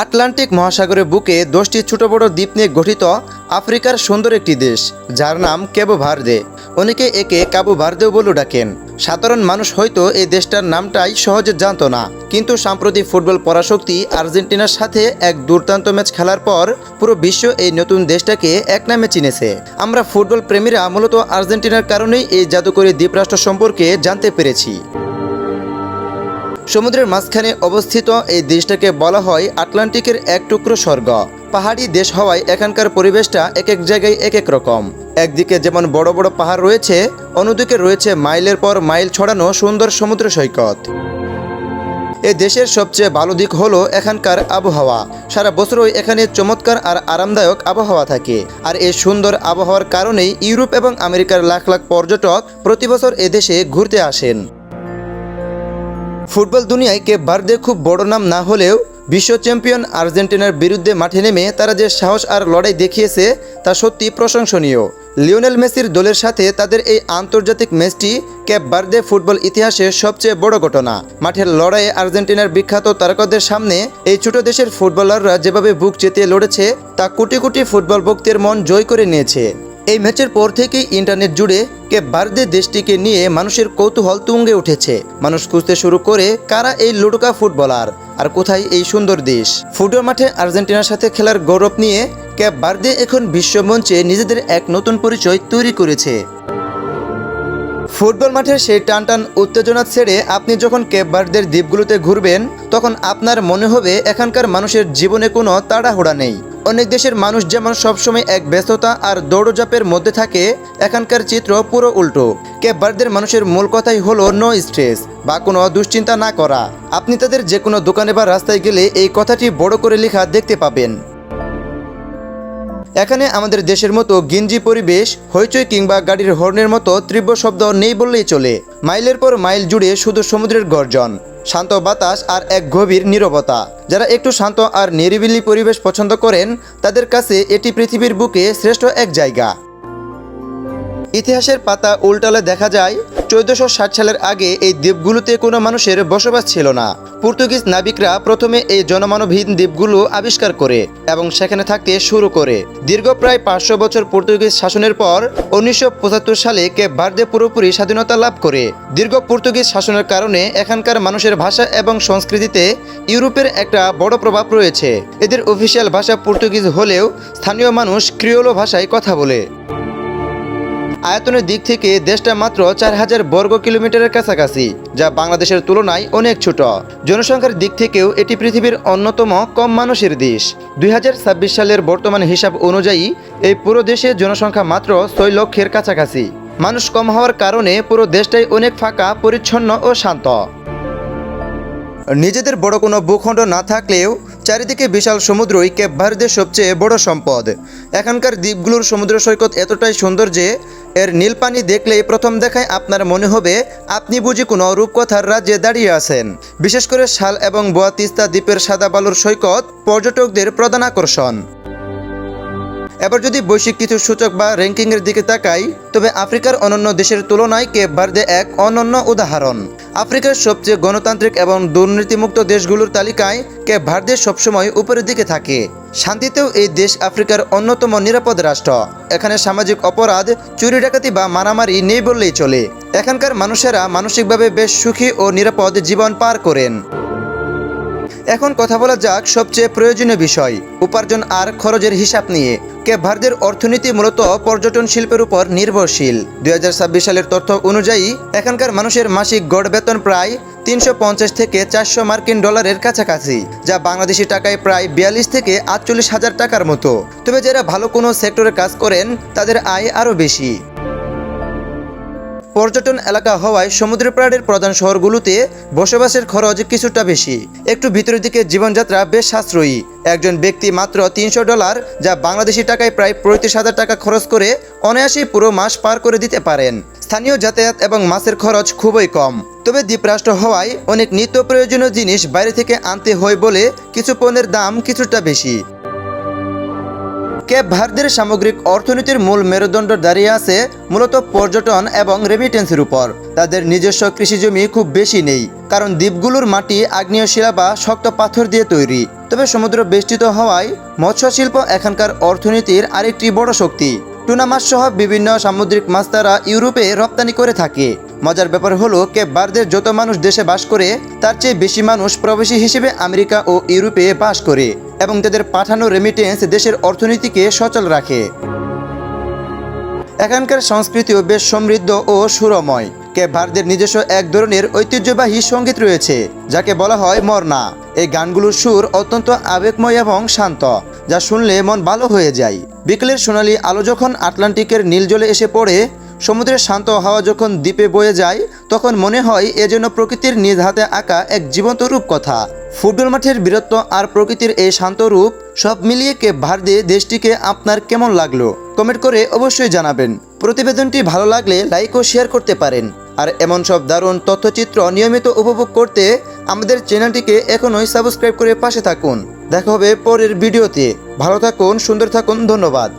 Atlantic মহাসাগরের বুকে 10টি ছোট বড় দ্বীপ নিয়ে গঠিত আফ্রিকার সুন্দর একটি দেশ, যার নাম ক্যাবো ভার্দে। অনেকে একে কাবু ভার্দেও বলে ডাকেন। সাধারণ মানুষ হয়তো এই দেশটার নামটাই সহজে জানতো না, কিন্তু সাম্প্রতিক ফুটবল পরাশক্তি আর্জেন্টিনার সাথে এক দুর্দান্ত ম্যাচ খেলার পর পুরো বিশ্ব এই নতুন দেশটাকে এক নামে চিনেছে। আমরা ফুটবল প্রেমীরা মূলত আর্জেন্টিনার কারণেই এই জাদুকরী দ্বীপরাষ্ট্র সম্পর্কে জানতে পেরেছি। সমুদ্রের মাঝখানে অবস্থিত এই দেশটাকে বলা হয় আটলান্টিকের এক টুকরো স্বর্গ। পাহাড়ি দেশ হওয়ায় এখানকার পরিবেশটা এক এক জায়গায় এক এক রকম। একদিকে যেমন বড় বড় পাহাড় রয়েছে, অন্যদিকে রয়েছে মাইলের পর মাইল ছড়ানো সুন্দর সমুদ্র সৈকত। এই দেশের সবচেয়ে ভালো দিক হলো এখানকার আবহাওয়া। সারা বছরই এখানে চমৎকার আর আরামদায়ক আবহাওয়া থাকে। আর এই সুন্দর আবহাওয়ার কারণেই ইউরোপ এবং আমেরিকার লাখ লাখ পর্যটক প্রতি বছর এদেশে ঘুরতে আসেন। ফুটবল দুনিয়ায় কেপ ভার্দে খুব বড় নাম না হলেও বিশ্ব চ্যাম্পিয়ন আর্জেন্টিনার বিরুদ্ধে মাঠে নেমে তারা যে সাহস আর লড়াই দেখিয়েছে তা সত্যি প্রশংসনীয়। লিওনেল মেসির দলের সাথে তাদের এই আন্তর্জাতিক ম্যাচটি কেপ ভার্দে ফুটবল ইতিহাসের সবচেয়ে বড় ঘটনা। মাঠের লড়াইয়ে আর্জেন্টিনার বিখ্যাত তারকাদের সামনে এই ছোট দেশের ফুটবলাররা যেভাবে বুক চেতিয়ে লড়েছে তা কোটি কোটি ফুটবল ভক্তের মন জয় করে নিয়েছে। এই ম্যাচের পর থেকেই ইন্টারনেট জুড়ে কেপ ভার্দে দেশটিকে নিয়ে মানুষের কৌতূহল তুঙ্গে উঠেছে। মানুষ খুঁজতে শুরু করে কারা এই লুডুকা ফুটবলার আর কোথায় এই সুন্দর দেশ। ফুটবল মাঠে আর্জেন্টিনার সাথে খেলার গৌরব নিয়ে কেপ ভার্দে এখন বিশ্বমঞ্চে নিজেদের এক নতুন পরিচয় তৈরি করেছে। ফুটবল মাঠের সেই টানটান উত্তেজনা ছেড়ে আপনি যখন কেপ ভার্দের দ্বীপগুলোতে ঘুরবেন, তখন আপনার মনে হবে এখানকার মানুষের জীবনে কোনো তাড়াহুড়া নেই। অনেক দেশের মানুষ যেমন সবসময় এক ব্যস্ততা আর দৌড়ঝাঁপের মধ্যে থাকে, এখানকার চিত্র পুরো উল্টো। কেপ ভার্দের মানুষের মূল কথাই হলো নো স্ট্রেস বা কোনো দুশ্চিন্তা না করা। আপনি তাদের যে কোনো দোকানে বা রাস্তায় গেলে এই কথাটি বড় করে লেখা দেখতে পাবেন। এখানে আমাদের দেশের মতো গিঞ্জি পরিবেশ, হইচই কিংবা গাড়ির হর্নের মতো তীব্র শব্দ নেই বললেই চলে। মাইলের পর মাইল জুড়ে শুধু সমুদ্রের গর্জন, শান্ত বাতাস আর এক গভীর নীরবতা। যারা একটু শান্ত আর নিরিবিলি পরিবেশ পছন্দ করেন, তাদের কাছে এটি পৃথিবীর বুকে শ্রেষ্ঠ এক জায়গা। ইতিহাসের পাতা উল্টালে দেখা যায় 1460 সালের আগে এই দ্বীপগুলোতে কোনো মানুষের বসবাস ছিল না। পর্তুগিজ নাবিকরা প্রথমে এই জনমানবহীন দ্বীপগুলো আবিষ্কার করে এবং সেখানে থাকতে শুরু করে। দীর্ঘ প্রায় 500 বছর পর্তুগিজ শাসনের পর 1975 সালে কেপ ভার্দে পুরোপুরি স্বাধীনতা লাভ করে। দীর্ঘ পর্তুগিজ শাসনের কারণে এখানকার মানুষের ভাষা এবং সংস্কৃতিতে ইউরোপের একটা বড় প্রভাব রয়েছে। এদের অফিসিয়াল ভাষা পর্তুগিজ হলেও স্থানীয় মানুষ ক্রিওলো ভাষায় কথা বলে। আয়তনের দিক থেকে দেশটা মাত্র 4000 বর্গ কিলোমিটারের কাছাকাছি, যা বাংলাদেশের তুলনায় অনেক ছোট। জনসংখ্যার দিক থেকেও এটি পৃথিবীর অন্যতম কম মানুষের দেশ। 2026 সালের বর্তমান হিসাব অনুযায়ী এই পুরো দেশের জনসংখ্যা মাত্র 6 লক্ষের কাছাকাছি। মানুষ কম হওয়ার কারণে পুরো দেশটাই অনেক ফাঁকা, পরিচ্ছন্ন ও শান্ত। নিজেদের বড় কোনো ভূখণ্ড না থাকলেও চারিদিকে বিশাল সমুদ্রই কেপ ভার্দের সবচেয়ে বড় সম্পদ। এখানকার দ্বীপগুলোর সমুদ্র সৈকত এতটাই সুন্দর যে এর নীল পানি দেখলেই প্রথম দেখায় আপনার মনে হবে আপনি বুঝি কোনো রূপকথার রাজ্যে দাঁড়িয়ে আছেন। বিশেষ করে শাল এবং বোয়া তিস্তা দ্বীপের সাদা বালুর সৈকত পর্যটকদের প্রধান আকর্ষণ। এবার যদি বৈশ্বিক কিছু সূচক বা র্যাঙ্কিংয়ের দিকে তাকাই, তবে আফ্রিকার অন্যান্য দেশের তুলনায় কেপ ভার্দে এক অনন্য উদাহরণ। আফ্রিকার সবচেয়ে গণতান্ত্রিক এবং দুর্নীতিমুক্ত দেশগুলোর তালিকায় কেপ ভার্দে সবসময় উপরের দিকে থাকে। শান্তিতেও এই দেশ আফ্রিকার অন্যতম নিরাপদ রাষ্ট্র। এখানে সামাজিক অপরাধ, চুরি ডাকাতি বা মারামারি নেই বললেই চলে। এখানকার মানুষেরা মানসিকভাবে বেশ সুখী ও নিরাপদ জীবন পার করেন। এখন কথা বলা যাক সবচেয়ে প্রয়োজনীয় বিষয়, উপার্জন আর খরচের হিসাব নিয়ে। কেপ ভার্দের অর্থনীতি মূলত পর্যটন শিল্পের উপর নির্ভরশীল। 2026 সালের তথ্য অনুযায়ী এখানকার মানুষের মাসিক গড় বেতন প্রায় 350 থেকে 400 মার্কিন ডলারের কাছাকাছি, যা বাংলাদেশি টাকায় প্রায় 42 থেকে 48 হাজার টাকার মতো। তবে যারা ভালো কোনো সেক্টরে কাজ করেন তাদের আয় আরও বেশি। পর্যটন এলাকা হওয়ায় সমুদ্র পাড়ের প্রধান শহরগুলোতে বসবাসের খরচ কিছুটা বেশি। একটু ভিতরের দিকে জীবনযাত্রা বেশ সাশ্রয়ী। একজন ব্যক্তি মাত্র $300, যা বাংলাদেশি টাকায় প্রায় 35,000 টাকা খরচ করে অনায়াসেই পুরো মাস পার করে দিতে পারেন। স্থানীয় যাতায়াত এবং মাছের খরচ খুবই কম। তবে দ্বীপরাষ্ট্র হওয়ায় অনেক নিত্য প্রয়োজনীয় জিনিস বাইরে থেকে আনতে হয় বলে কিছু পণ্যের দাম কিছুটা বেশি। কেপ ভার্দের সামগ্রিক অর্থনীতির মূল মেরুদণ্ড দাঁড়িয়ে আছে মূলত পর্যটন এবং রেমিটেন্সের উপর। তাদের নিজস্ব কৃষিজমি খুব বেশি নেই, কারণ দ্বীপগুলোর মাটি আগ্নেয় শিলা বা শক্ত পাথর দিয়ে তৈরি। তবে সমুদ্র বেষ্টিত হওয়ায় মৎস্য শিল্প এখানকার অর্থনীতির আরেকটি বড় শক্তি। টুনা মাছ সহ বিভিন্ন সামুদ্রিক মাছ তারা ইউরোপে রপ্তানি করে থাকে। মজার ব্যাপার হলো কেপ ভার্দের যত মানুষ দেশে বাস করে তার চেয়ে বেশি মানুষ প্রবাসী হিসেবে আমেরিকা ও ইউরোপে বাস করে, এবং তাদের পাঠানো রেমিটেন্স দেশের অর্থনীতিকে সচল রাখে। এখানকার সংস্কৃতিও বেশ সমৃদ্ধ ও সুরময়। কেপ ভার্দের নিজস্ব এক ধরনের ঐতিহ্যবাহী সঙ্গীত রয়েছে যাকে বলা হয় মরনা। এই গানগুলোর সুর অত্যন্ত আবেগময় এবং শান্ত, যা শুনলে মন ভালো হয়ে যায়। বিকেলের সোনালি আলো যখন আটলান্টিকের নীল জলে এসে পড়ে, সমুদ্রের শান্ত হাওয়া যখন দ্বীপে বয়ে যায়, তখন মনে হয় এ যেন প্রকৃতির নিজ হাতে আঁকা এক জীবন্ত রূপকথা। ফুটবল মাঠের বীরত্ব আর প্রকৃতির এই শান্ত রূপ সব মিলিয়ে কেপ ভার্দে দেশটিকে আপনার কেমন লাগলো কমেন্ট করে অবশ্যই জানাবেন। প্রতিবেদনটি ভালো লাগলে লাইক ও শেয়ার করতে পারেন। আর এমন সব দারুণ তথ্যচিত্র নিয়মিত উপভোগ করতে আমাদের চ্যানেলটিকে এখনই সাবস্ক্রাইব করে পাশে থাকুন। দেখা হবে পরের ভিডিওতে। ভালো থাকুন, সুন্দর থাকুন, ধন্যবাদ।